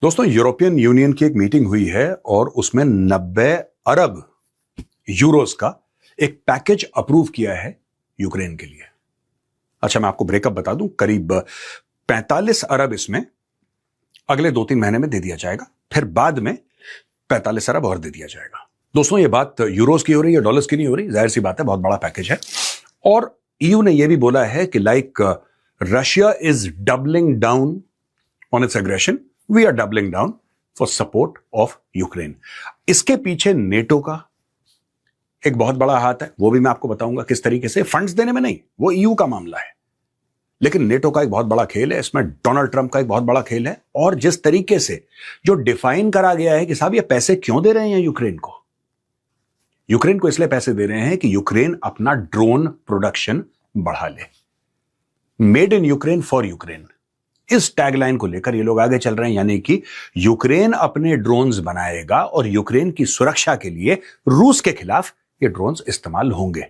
दोस्तों, European union की एक मीटिंग हुई है और उसमें 90 अरब यूरोस का एक पैकेज अप्रूव किया है यूक्रेन के लिए। अच्छा, मैं आपको ब्रेकअप बता दूं, करीब 45 अरब इसमें अगले 2-3 महीने में दे दिया जाएगा, फिर बाद में 45 अरब और दे दिया जाएगा। दोस्तों, ये बात यूरोस की हो रही है, डॉलर्स की नहीं हो रही। जाहिर सी बात है, बहुत बड़ा पैकेज है। और ईयू ने यह भी बोला है कि Russia is doubling down on its aggression, we are doubling down for support of Ukraine. इसके पीछे नेटो का एक बहुत बड़ा हाथ है, वो भी मैं आपको बताऊंगा किस तरीके से। फंड्स देने में नहीं, वो ईयू का मामला है, लेकिन नेटो का एक बहुत बड़ा खेल है इसमें, डोनाल्ड ट्रंप का एक बहुत बड़ा खेल है। और जिस तरीके से जो डिफाइन करा गया है कि साहब ये पैसे क्यों दे रहे हैं यूक्रेन को इसलिए पैसे दे रहे हैं कि यूक्रेन अपना ड्रोन प्रोडक्शन बढ़ा ले। Made in Ukraine for Ukraine, इस टैगलाइन को लेकर ये लोग आगे चल रहे हैं। यानी कि यूक्रेन अपने ड्रोन्स बनाएगा और यूक्रेन की सुरक्षा के लिए रूस के खिलाफ ये ड्रोन्स इस्तेमाल होंगे।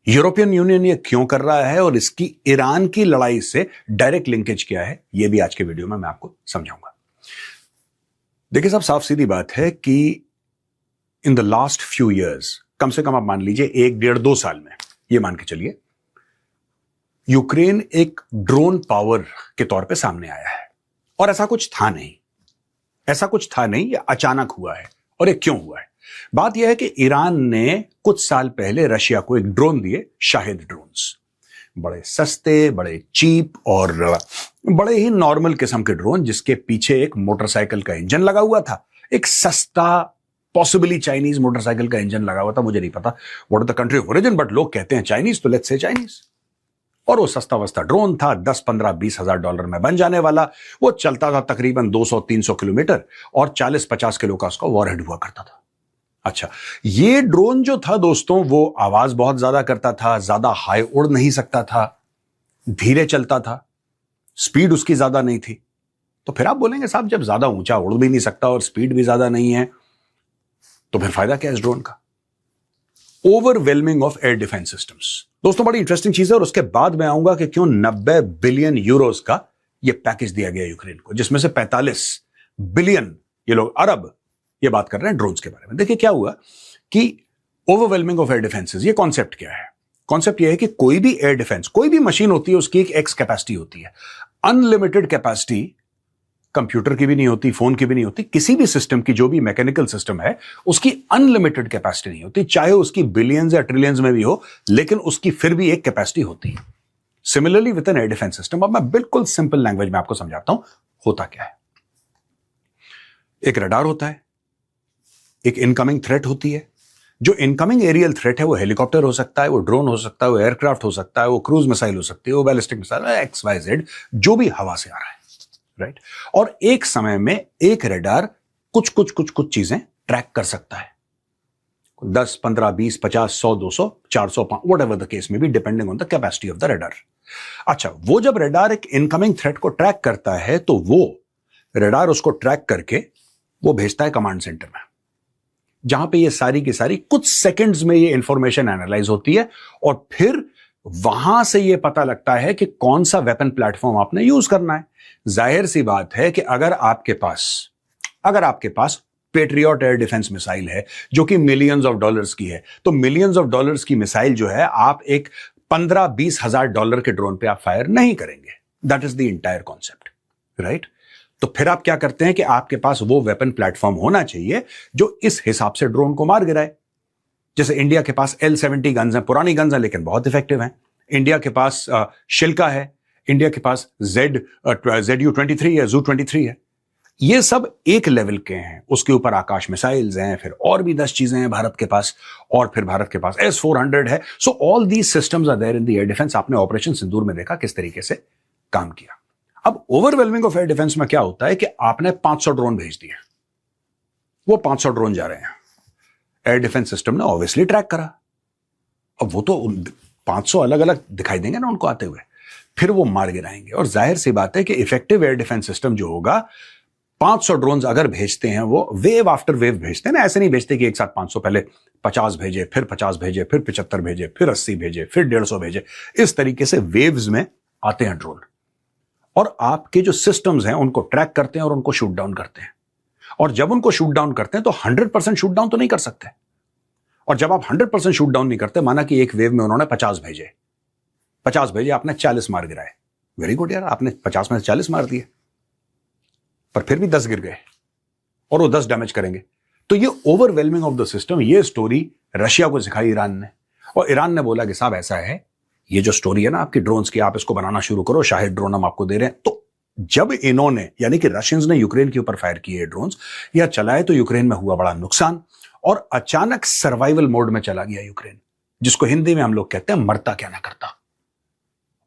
यूरोपियन यूनियन ये क्यों कर रहा है और इसकी ईरान की लड़ाई से डायरेक्ट लिंकेज क्या है, ये भी आज के वीडियो में मैं आपको समझाऊंगा। देखिए साहब, साफ सीधी बात है कि in the last few years, कम से कम आप मान लीजिए 1-1.5-2 साल में, ये मान के चलिए, यूक्रेन एक ड्रोन पावर के तौर पे सामने आया है। और ऐसा कुछ था नहीं, ये अचानक हुआ है। और ये क्यों हुआ है? बात यह है कि ईरान ने कुछ साल पहले रशिया को एक ड्रोन दिए, शाहिद ड्रोन्स। बड़े सस्ते, बड़े चीप और बड़े ही नॉर्मल किस्म के ड्रोन, जिसके पीछे एक मोटरसाइकिल का इंजन लगा हुआ था। एक सस्ता, पॉसिबली चाइनीज मोटरसाइकिल का इंजन लगा हुआ था। मुझे नहीं पता what is the country of origin, but लोग कहते हैं चाइनीज, तो लेट्स से चाइनीज। और वो सस्ता वस्ता ड्रोन था, 10, 15, 20 हजार डॉलर में बन जाने वाला। वो चलता था तकरीबन 200-300 किलोमीटर और 40-50 किलो का उसका वॉरहेड हुआ करता था। अच्छा, ये ड्रोन जो था दोस्तों, वो आवाज बहुत ज्यादा करता था, ज्यादा हाई उड़ नहीं सकता था, धीरे चलता था, स्पीड उसकी ज्यादा नहीं थी। तो फिर आप बोलेंगे साहब, जब ज्यादा ऊंचा उड़ भी नहीं सकता और स्पीड भी ज्यादा नहीं है, तो फिर फायदा क्या है इस ड्रोन का? Overwhelming of air defence systems. दोस्तों, बड़ी इंटरेस्टिंग चीज है। और उसके बाद मैं आऊंगा कि क्यों 90 बिलियन यूरोस का यह पैकेज दिया गया यूक्रेन को, जिसमें से 45 बिलियन, ये लोग अरब, ये बात कर रहे हैं ड्रोन्स के बारे में। देखिए क्या हुआ कि ओवरवेलमिंग ऑफ एयर डिफेंसेस, ये कॉन्सेप्ट क्या है? कॉन्सेप्ट यह है कि कोई भी एयर डिफेंस, कोई भी मशीन होती है, उसकी एक एक्स कैपेसिटी होती है। अनलिमिटेड कैपेसिटी कंप्यूटर की भी नहीं होती, फोन की भी नहीं होती, किसी भी सिस्टम की, जो भी मैकेनिकल सिस्टम है, उसकी अनलिमिटेड कैपेसिटी नहीं होती, चाहे उसकी बिलियंस या ट्रिलियंस में भी हो, लेकिन उसकी फिर भी एक कैपेसिटी होती है। Similarly with an air defence system. अब मैं बिल्कुल सिंपल लैंग्वेज में आपको समझाता हूं होता क्या है। एक रडार होता है, एक इनकमिंग थ्रेट होती है। जो इनकमिंग एरियल थ्रेट है, वो हेलीकॉप्टर हो सकता है, वो ड्रोन हो सकता है, वो एयरक्राफ्ट हो सकता है, वो क्रूज मिसाइल हो सकती है, वो बैलिस्टिक मिसाइल, XYZ, जो भी हवा से आ रहा है, राइट। और एक समय में एक रडार कुछ चीजें ट्रैक कर सकता है। 10, 15, 20, 50, 100, 200, 400, वट एवर द केस में भी, depending on the capacity of the radar. अच्छा, वो जब रडार एक इनकमिंग थ्रेट को ट्रैक करता है, तो वो रडार उसको ट्रैक करके वो भेजता है कमांड सेंटर में, जहां पे ये सारी की सारी कुछ सेकंड्स में ये इंफॉर्मेशन एनालाइज होती है। और फिर वहां से ये पता लगता है कि कौन सा वेपन प्लेटफॉर्म आपने यूज करना है। जाहिर सी बात है कि अगर आपके पास पेट्रियट एयर डिफेंस मिसाइल है, जो कि मिलियंस ऑफ डॉलर्स की है, तो मिलियंस ऑफ डॉलर्स की मिसाइल जो है, आप एक 15-20 हजार डॉलर के ड्रोन पे आप फायर नहीं करेंगे। That is the entire concept, right. तो फिर आप क्या करते हैं कि आपके पास वो वेपन प्लेटफॉर्म होना चाहिए जो इस हिसाब से ड्रोन को मार गिराए। जैसे इंडिया के पास L-70 गन्स हैं, पुरानी गन्स हैं, लेकिन बहुत इफेक्टिव हैं। इंडिया के पास शिल्का है, इंडिया के पास ZU-23 है, ZU-23 है। ये सब एक लेवल के हैं। उसके ऊपर आकाश मिसाइल्स हैं, फिर और भी 10 चीजें हैं भारत के पास, और फिर भारत के पास S-400 है। So all these systems are there in the air defence. आपने ऑपरेशन सिंदूर में देखा किस तरीके से काम किया। अब ओवरवेलमिंग ऑफ एयर डिफेंस में क्या होता है कि आपने 500 ड्रोन भेज दिए, वो 500 ड्रोन जा रहे हैं, एयर डिफेंस सिस्टम ने ऑब्वियसली ट्रैक करा। अब वो तो 500 अलग अलग दिखाई देंगे ना उनको आते हुए, फिर वो मार गिराएंगे। और जाहिर सी बात है कि इफेक्टिव एयर डिफेंस सिस्टम जो होगा, 500 ड्रोन्स अगर भेजते हैं, वो वेव आफ्टर वेव भेजते हैं ना। ऐसे नहीं भेजते कि एक साथ 500, पहले 50 भेजे, फिर 50 भेजे, फिर 75 भेजे, फिर 80 भेजे, फिर 150 भेजे। इस तरीके से वेव्स में आते हैं ड्रोन। और आपके जो सिस्टम्स हैं उनको ट्रैक करते हैं और उनको शूट डाउन करते हैं। और जब उनको शूट डाउन करते हैं तो 100% शूट डाउन तो नहीं कर सकते। और जब आप 100% शूट डाउन नहीं करते, माना कि एक वेव में उन्होंने 50 भेजे, आपने 40 मार गिराए, वेरी गुड यार, आपने 50 में से 40 मार दिए, पर फिर भी 10 गिर गए और वो 10 डैमेज करेंगे। तो ये ओवरवेलमिंग ऑफ द सिस्टम, ये स्टोरी रशिया को सिखाई ईरान ने, और ईरान ने बोला कि साहब ऐसा है, ये जो स्टोरी है ना आपकी ड्रोन्स की, आप इसको बनाना शुरू करो, शाहिद ड्रोन हम आपको दे रहे हैं। तो जब इन्होंने, यानी कि रशियंस ने यूक्रेन के ऊपर फायर किए ड्रोन्स या चलाए, तो यूक्रेन में हुआ बड़ा नुकसान और अचानक सर्वाइवल मोड में चला गया यूक्रेन, जिसको हिंदी में हम लोग कहते हैं मरता क्या ना करता।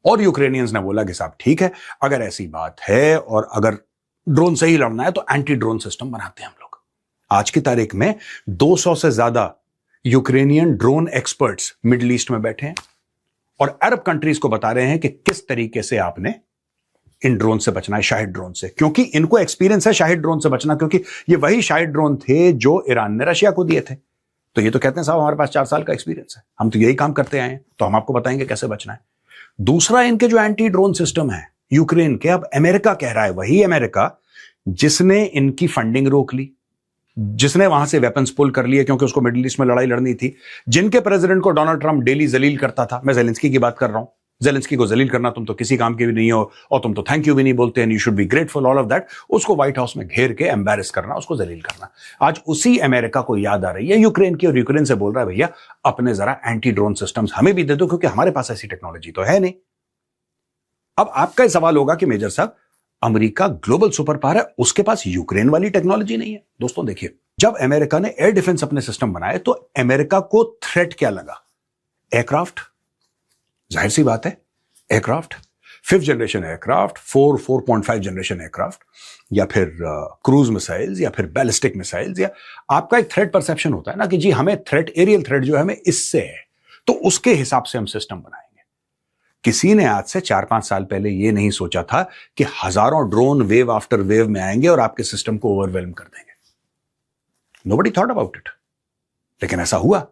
और यूक्रेनियंस ने बोला कि साहब ठीक है, अगर ऐसी बात है और अगर ड्रोन से ही लड़ना है तो एंटी ड्रोन सिस्टम बनाते हैं हम लोग। आज की तारीख में 200 से ज्यादा Ukrainian drone experts middle east में बैठे हैं और अरब कंट्रीज को बता रहे हैं कि किस तरीके से आपने इन ड्रोन से बचना है, शाहिद ड्रोन से, क्योंकि इनको एक्सपीरियंस है शाहिद ड्रोन से बचना, क्योंकि ये वही शाहिद ड्रोन थे जो ईरान ने रशिया को दिए थे। तो ये तो कहते हैं साहब हमारे पास 4 साल का एक्सपीरियंस है, हम तो यही काम करते आए हैं, तो हम आपको बताएंगे कैसे बचना है। दूसरा, इनके जो एंटी ड्रोन सिस्टम है यूक्रेन के, अब अमेरिका कह रहा है, वही अमेरिका जिसने इनकी फंडिंग रोक ली, जिसने वहां से वेपन्स पुल कर लिए क्योंकि उसको मिडिल ईस्ट में लड़ाई लड़नी थी, जिनके प्रेसिडेंट को डोनाल्ड ट्रंप डेली जलील करता था। मैं जेलेंस्की की बात कर रहा हूं। जेलेंस्की को जलील करना, तुम तो किसी काम के भी नहीं हो और तुम तो थैंक यू भी नहीं बोलते, and you should be grateful, all of that. उसको व्हाइट हाउस में घेर के एम्बैरेस करना, उसको जलील करना। आज उसी अमेरिका को याद आ रही है यूक्रेन की, और यूक्रेन से बोल रहा है भैया अपने जरा एंटी ड्रोन सिस्टम्स हमें भी दे दो, क्योंकि हमारे पास ऐसी टेक्नोलॉजी तो है नहीं। अब आपका सवाल होगा कि मेजर साहब, अमेरिका ग्लोबल सुपर पावर है, उसके पास यूक्रेन वाली टेक्नोलॉजी नहीं है। दोस्तों देखिए, जब अमेरिका ने एयर डिफेंस अपने सिस्टम बनाए तो अमेरिका को थ्रेट क्या लगा? एयरक्राफ्ट, जाहिर सी बात है, aircraft, 5th generation aircraft, 4.5 generation aircraft, या फिर क्रूज मिसाइल्स, या फिर बैलिस्टिक मिसाइल्स, या आपका एक थ्रेट परसेप्शन होता है ना कि जी हमें थ्रेट, एरियल थ्रेट जो है हमें इससे है, तो उसके हिसाब से हम सिस्टम बनाएंगे। किसी ने आज से 4-5 साल पहले यह नहीं सोचा था कि हजारों ड्रोन वेव आफ्टर वेव में आएंगे और आपके सिस्टम को ओवरवेलम कर देंगे। नोबडी थॉट अबाउट इट, लेकिन ऐसा हुआ।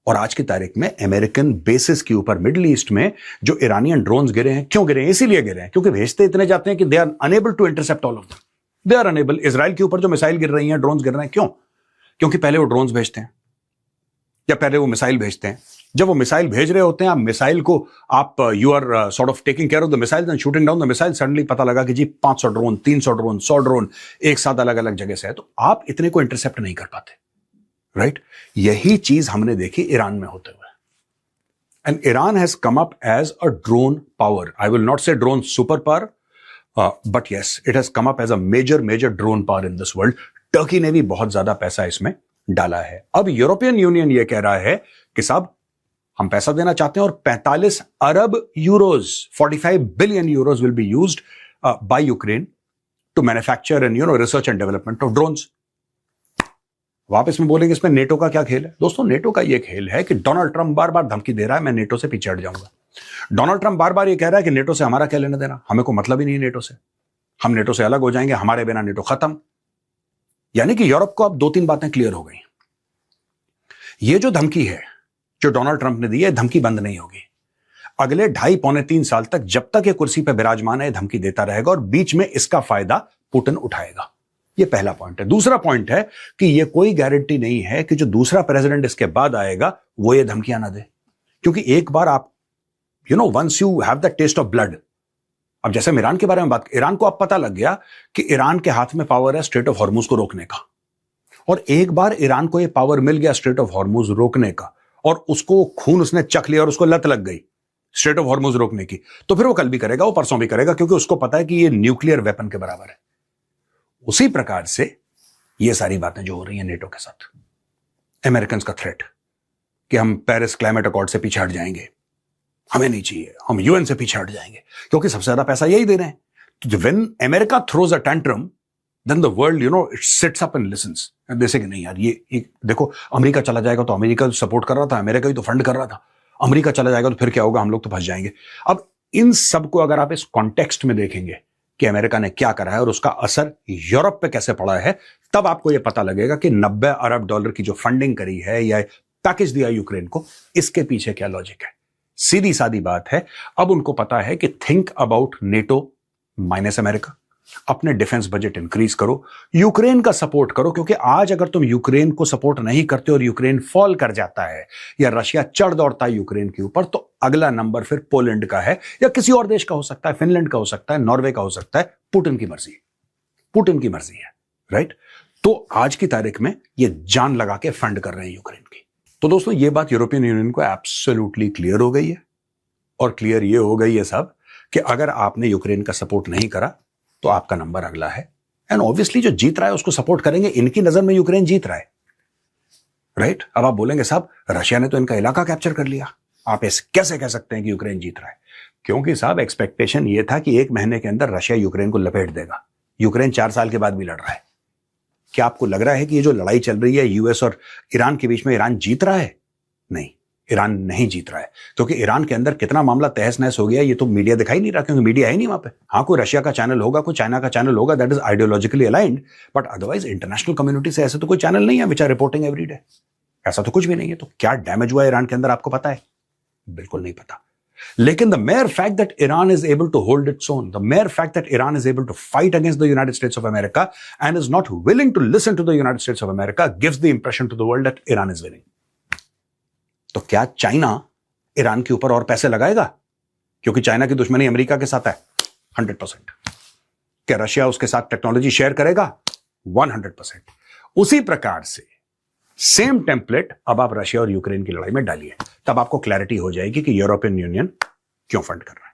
और आज की तारीख में अमेरिकन बेसिस के ऊपर मिडिल ईस्ट में जो ईरानियन ड्रोन्स गिरे हैं, क्यों गिरे हैं? इसीलिए गिरे हैं क्योंकि भेजते इतने जाते हैं कि they are unable to intercept all of them. They are unable. Israel के ऊपर जो मिसाइल गिर रही हैं, ड्रोन्स गिर रहे हैं, क्यों? क्योंकि पहले वो ड्रोन्स भेजते हैं या पहले वो मिसाइल भेजते हैं। जब वो मिसाइल भेज रहे होते हैं, आप मिसाइल को आप you are sort of taking care of the missile and shooting down the missile, suddenly पता लगा कि जी 500 ड्रोन, 300 ड्रोन, 100 ड्रोन एक साथ अलग अलग जगह से है, तो आप इतने को इंटरसेप्ट नहीं कर पाते, राइट? यही चीज हमने देखी ईरान में होते हुए। And Iran has come up as a drone power. I will not say drone super power, but yes, it has come up as a major drone power in this world. Turkey ने भी बहुत ज्यादा पैसा इसमें डाला है। अब European union ये कह रहा है कि साहब हम पैसा देना चाहते हैं और 45 अरब euros, 45 billion euros will be used by Ukraine to manufacture and research and development of drones. आप इसमें बोलेंगे इसमें नेटो का क्या खेल है? दोस्तों, नेटो का यह खेल है कि डोनाल्ड ट्रंप बार बार धमकी दे रहा है मैं नेटो से पीछे हट जाऊंगा। डोनाल्ड ट्रंप बार बार ये कह रहा है कि नेटो से हमारा क्या लेना देना, हमें को मतलब ही नहीं है नेटो से, हम नेटो से अलग हो जाएंगे, हमारे बिना नेटो खत्म। यानी कि यूरोप को अब 2-3 बातें क्लियर हो गई। ये जो धमकी है जो डोनाल्ड ट्रंप ने दी है, धमकी बंद नहीं होगी। अगले 2.5-3 साल तक, जब तक ये कुर्सी पर विराजमान है, धमकी देता रहेगा और बीच में इसका फायदा पुतिन उठाएगा। ये पहला पॉइंट है। दूसरा पॉइंट है कि ये कोई गारंटी नहीं है कि जो दूसरा प्रेसिडेंट इसके बाद आएगा वो ये धमकियां ना दे, क्योंकि एक बार आप once you have the taste of blood, अब जैसे हम ईरान के बारे में बात, ईरान को अब पता लग गया कि ईरान के हाथ में पावर है स्ट्रेट ऑफ हॉर्मुज को रोकने का, और एक बार ईरान को यह पावर मिल गया स्ट्रेट ऑफ हॉर्मुज रोकने का, और उसको खून उसने चख लिया और उसको लत लग गई स्ट्रेट ऑफ हॉर्मुज रोकने की, तो फिर वो कल भी करेगा, वो परसों भी करेगा, क्योंकि उसको पता है कि ये न्यूक्लियर वेपन के बराबर है। उसी प्रकार से ये सारी बातें जो हो रही हैं नेटो के साथ, अमेरिकन का थ्रेट कि हम पेरिस क्लाइमेट अकॉर्ड से पीछे हट जाएंगे, हमें नहीं चाहिए, हम यूएन से पीछे हट जाएंगे, क्योंकि सबसे ज्यादा पैसा यही दे रहे हैं। तो when America throws a tantrum, then the world it sits up and listens, जैसे कि नहीं यार, ये देखो, अमेरिका चला जाएगा तो अमेरिका सपोर्ट कर रहा था, अमेरिका ही तो फंड कर रहा था, अमेरिका चला जाएगा तो फिर क्या होगा, हम लोग तो फंस जाएंगे। अब इन सब को अगर आप इस कॉन्टेक्स्ट में देखेंगे कि अमेरिका ने क्या करा है और उसका असर यूरोप पे कैसे पड़ा है, तब आपको यह पता लगेगा कि 90 अरब डॉलर की जो फंडिंग करी है या पैकेज दिया यूक्रेन को, इसके पीछे क्या लॉजिक है। सीधी सादी बात है, अब उनको पता है कि think about NATO minus America. अपने डिफेंस बजट इंक्रीज करो, यूक्रेन का सपोर्ट करो, क्योंकि आज अगर तुम यूक्रेन को सपोर्ट नहीं करते और यूक्रेन फॉल कर जाता है या रशिया चढ़ दौड़ता है यूक्रेन के ऊपर, तो अगला नंबर फिर पोलैंड का है या किसी और देश का हो सकता है, फिनलैंड का हो सकता है, नॉर्वे का हो सकता है। पुतिन की मर्जी, पुतिन की मर्जी है, राइट। तो आज की तारीख में ये जान लगा के फंड कर रहे हैं यूक्रेन की। तो दोस्तों ये बात यूरोपियन यूनियन को एब्सोल्युटली क्लियर हो गई है, और क्लियर ये हो गई है सब कि अगर आपने यूक्रेन का सपोर्ट नहीं करा तो आपका नंबर अगला है। एंड ऑब्वियसली जो जीत रहा है उसको सपोर्ट करेंगे। इनकी नजर में यूक्रेन जीत रहा है, राइट। अब आप बोलेंगे साहब रशिया ने तो इनका इलाका कैप्चर कर लिया, आप ऐसे कैसे कह सकते हैं कि यूक्रेन जीत रहा है? क्योंकि साहब एक्सपेक्टेशन ये था कि 1 महीने के अंदर रशिया यूक्रेन को लपेट देगा। यूक्रेन 4 साल के बाद भी लड़ रहा है। क्या आपको लग रहा है कि ये जो लड़ाई चल रही है यूएस और ईरान के बीच में, ईरान जीत रहा है? नहीं, ईरान नहीं जीत रहा है, क्योंकि ईरान के अंदर कितना मामला तहस नहस हो गया ये तो मीडिया दिखाई नहीं रहा, क्योंकि मीडिया है नहीं वहां पे। हाँ, कोई रशिया का चैनल होगा, कोई चाइना का चैनल होगा, that is ideologically aligned, but otherwise international community से ऐसे तो कोई चैनल नहीं है which are reporting every day. ऐसा तो कुछ भी नहीं है। तो क्या डैमेज हुआ ईरान के अंदर आपको पता है? बिल्कुल नहीं पता। लेकिन the mere fact that Iran is able to hold its own, the mere fact that Iran is able to fight against the United States of America and is not willing to listen to the United States of America gives the impression to the world that Iran is winning. तो क्या China Iran के ऊपर और पैसे लगाएगा? क्योंकि China की दुश्मनी अमेरिका के साथ है 100%। क्या रशिया उसके साथ टेक्नोलॉजी शेयर करेगा? 100%। उसी प्रकार से सेम टेम्पलेट अब आप रशिया और यूक्रेन की लड़ाई में डालिए, तब आपको क्लैरिटी हो जाएगी कि यूरोपियन यूनियन क्यों फंड कर रहा है।